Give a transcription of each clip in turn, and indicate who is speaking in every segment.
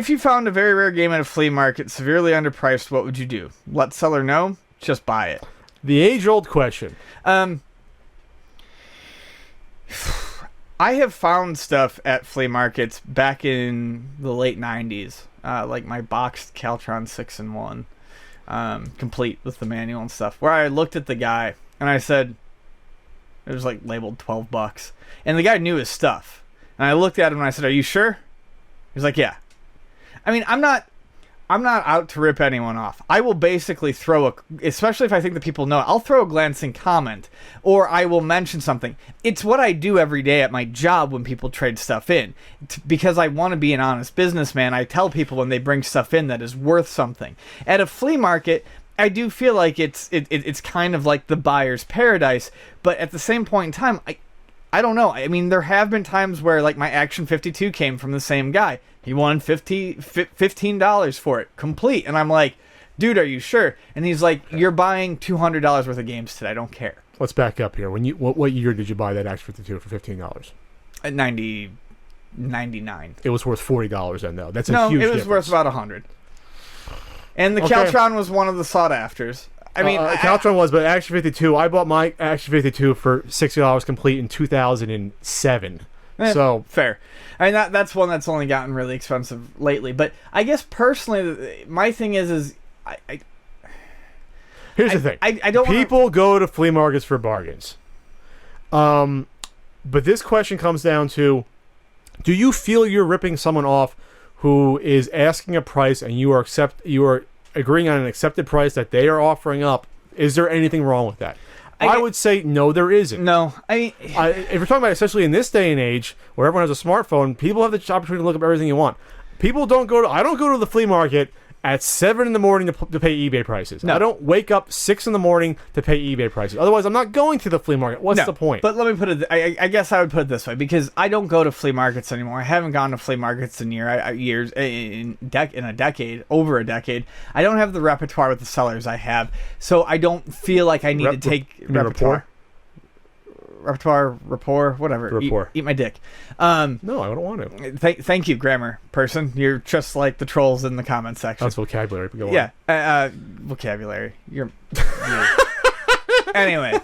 Speaker 1: you found a very rare game at a flea market severely underpriced, what would you do? Let seller know? Just buy it.
Speaker 2: The age-old question.
Speaker 1: I have found stuff at flea markets back in the late 90s, like my boxed Caltron 6-in-1, complete with the manual and stuff, where I looked at the guy and I said, it was like labeled $12. And the guy knew his stuff. And I looked at him and I said, "Are you sure?" He was like, "Yeah." I mean, I'm not out to rip anyone off. I will basically especially if I think the people know it, I'll throw a glancing comment, or I will mention something. It's what I do every day at my job when people trade stuff in. Because I want to be an honest businessman, I tell people when they bring stuff in that is worth something. At a flea market, I do feel like it's kind of like the buyer's paradise, but at the same point in time, I don't know. I mean, there have been times where, like, my Action 52 came from the same guy. He wanted $15 for it, complete. And I'm like, "Dude, are you sure?" And he's like, "You're buying $200 worth of games today. I don't care."
Speaker 2: Let's back up here. What year did you buy that Action 52 for $15?
Speaker 1: At 99.
Speaker 2: It was worth $40 then, though. That's a
Speaker 1: No,
Speaker 2: huge
Speaker 1: it was
Speaker 2: difference.
Speaker 1: worth about 100. And the
Speaker 2: Okay.
Speaker 1: Caltron was one of the sought-afters. I mean,
Speaker 2: Caltron was, but Action 52, I bought my Action 52 for $60 complete in 2007. So
Speaker 1: fair. I mean, that's one that's only gotten really expensive lately. But I guess personally, my thing is
Speaker 2: here's the thing.
Speaker 1: I don't
Speaker 2: People go to flea markets for bargains. But this question comes down to, do you feel you're ripping someone off who is asking a price and you are agreeing on an accepted price that they are offering up? Is there anything wrong with that? I would say no, there isn't.
Speaker 1: No,
Speaker 2: if we're talking about, especially in this day and age where everyone has a smartphone, people have the opportunity to look up everything you want. People don't go to. I don't go to the flea market at 7 in the morning to pay eBay prices. No. I don't wake up 6 in the morning to pay eBay prices. Otherwise, I'm not going to the flea market. What's the point?
Speaker 1: But let me put it. I guess I would put it this way, because I don't go to flea markets anymore. I haven't gone to flea markets in years, in a decade, over a decade. I don't have the repertoire with the sellers I have, so I don't feel like I need to take repertoire. Rapport, whatever.
Speaker 2: Rapport.
Speaker 1: Eat my dick.
Speaker 2: No, I don't want to.
Speaker 1: Thank you, grammar person. You're just like the trolls in the comment section.
Speaker 2: That's vocabulary. But go on.
Speaker 1: Yeah, vocabulary. You're Anyway,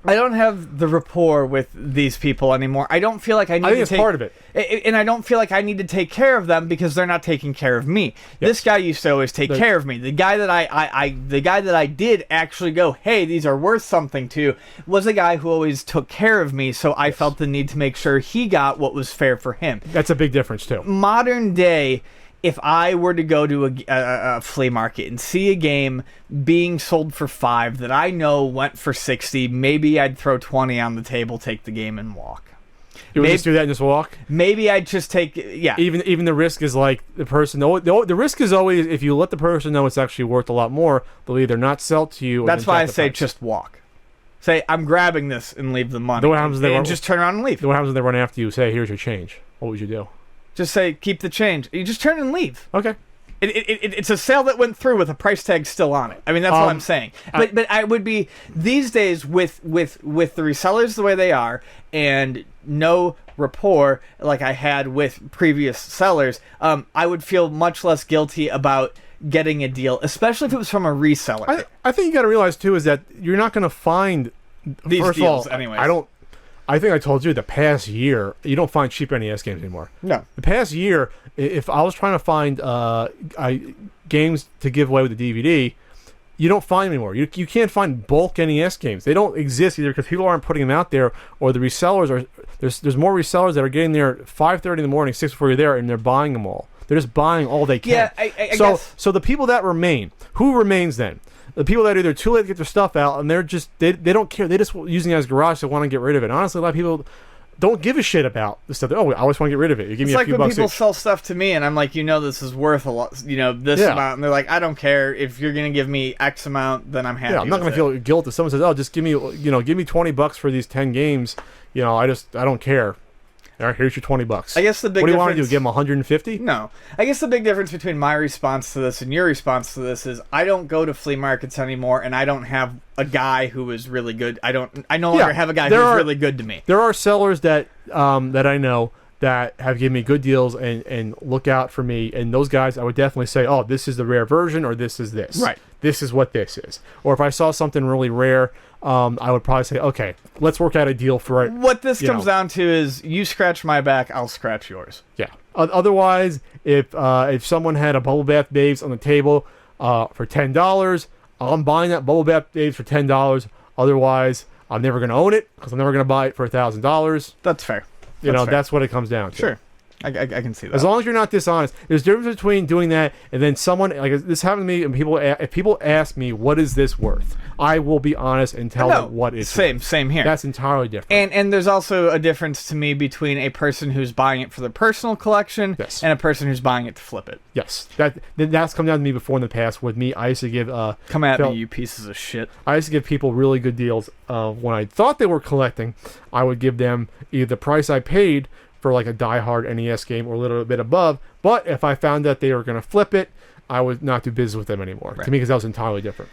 Speaker 1: I don't have the rapport with these people anymore. I don't feel like I think
Speaker 2: it's part of it.
Speaker 1: And I don't feel like I need to take care of them because they're not taking care of me. Yes. This guy used to always take care of me. The guy that I did actually go, "Hey, these are worth something to," was a guy who always took care of me, so I felt the need to make sure he got what was fair for him.
Speaker 2: That's a big difference too.
Speaker 1: Modern day, if I were to go to a flea market and see a game being sold for $5 that I know went for $60, maybe I'd throw $20 on the table, take the game, and walk.
Speaker 2: You would just do that and just walk?
Speaker 1: Maybe I'd just take... Yeah.
Speaker 2: Even the risk is like the person... The risk is always, if you let the person know it's actually worth a lot more, they'll either not sell to you or...
Speaker 1: That's why I say just walk. Say, "I'm grabbing this," and leave the money. And just turn around and leave.
Speaker 2: What happens when they run after you? Say, "Here's your change." What would you do?
Speaker 1: Just say, "Keep the change." You just turn and leave.
Speaker 2: Okay.
Speaker 1: It's a sale that went through with a price tag still on it. I mean, that's what I'm saying. But I would be, these days, with the resellers the way they are and no rapport like I had with previous sellers, I would feel much less guilty about getting a deal, especially if it was from a reseller.
Speaker 2: I think you got to realize too is that you're not going to find
Speaker 1: these
Speaker 2: first
Speaker 1: deals
Speaker 2: of all,
Speaker 1: anyways.
Speaker 2: I think I told you the past year you don't find cheap NES games anymore.
Speaker 1: No.
Speaker 2: The past year, if I was trying to find games to give away with the DVD, you don't find them anymore. You can't find bulk NES games. They don't exist either because people aren't putting them out there, or the resellers are. There's more resellers that are getting there 5:30 in the morning, 6 before you're there, and they're buying them all. They're just buying all they can.
Speaker 1: Yeah, I guess.
Speaker 2: So the people that remain, who remains then? The people that are either too late to get their stuff out, and they're just they don't care. They just using it as garage. They want to get rid of it. Honestly, a lot of people don't give a shit about the stuff. Oh, I always want to get rid of it. You give me a few bucks. It's like when
Speaker 1: people sell stuff to me, and I'm like, this is worth a lot. This amount, and they're like, "I don't care if you're gonna give me X amount, then I'm happy."
Speaker 2: Yeah, I'm not gonna feel guilt if someone says, "Oh, just give me $20 for these 10 games." I don't care. All right, here's your $20.
Speaker 1: I guess the big
Speaker 2: What do you
Speaker 1: difference,
Speaker 2: want to do? Give them 150?
Speaker 1: No. I guess the big difference between my response to this and your response to this is I don't go to flea markets anymore, and I don't have a guy who is really good. I no longer have a guy who's really good to me.
Speaker 2: There are sellers that I know that have given me good deals and look out for me. And those guys, I would definitely say, oh, this is the rare version, or this is this.
Speaker 1: Right.
Speaker 2: This is what this is. Or if I saw something really rare, I would probably say, okay, let's work out a deal for it.
Speaker 1: What this comes down to is you scratch my back, I'll scratch yours.
Speaker 2: Yeah. Otherwise, if someone had a Bubble Bath Babes on the table for $10, I'm buying that Bubble Bath Babes for $10. Otherwise, I'm never going to own it because I'm never going to buy it for $1,000.
Speaker 1: That's fair.
Speaker 2: That's what it comes down to.
Speaker 1: Sure. I can see that.
Speaker 2: As long as you're not dishonest. There's a difference between doing that and then someone, like this happened to me, and if people ask me, what is this worth? I will be honest and tell them what it's worth.
Speaker 1: Same here.
Speaker 2: That's entirely different.
Speaker 1: And there's also a difference to me between a person who's buying it for their personal collection and a person who's buying it to flip it.
Speaker 2: Yes. That's come down to me before in the past. With me, I used to give...
Speaker 1: Come at me, you pieces of shit.
Speaker 2: I used to give people really good deals. When I thought they were collecting, I would give them either the price I paid for like a die-hard NES game or a little bit above. But if I found that they were going to flip it, I would not do business with them anymore. To me, because that was entirely different.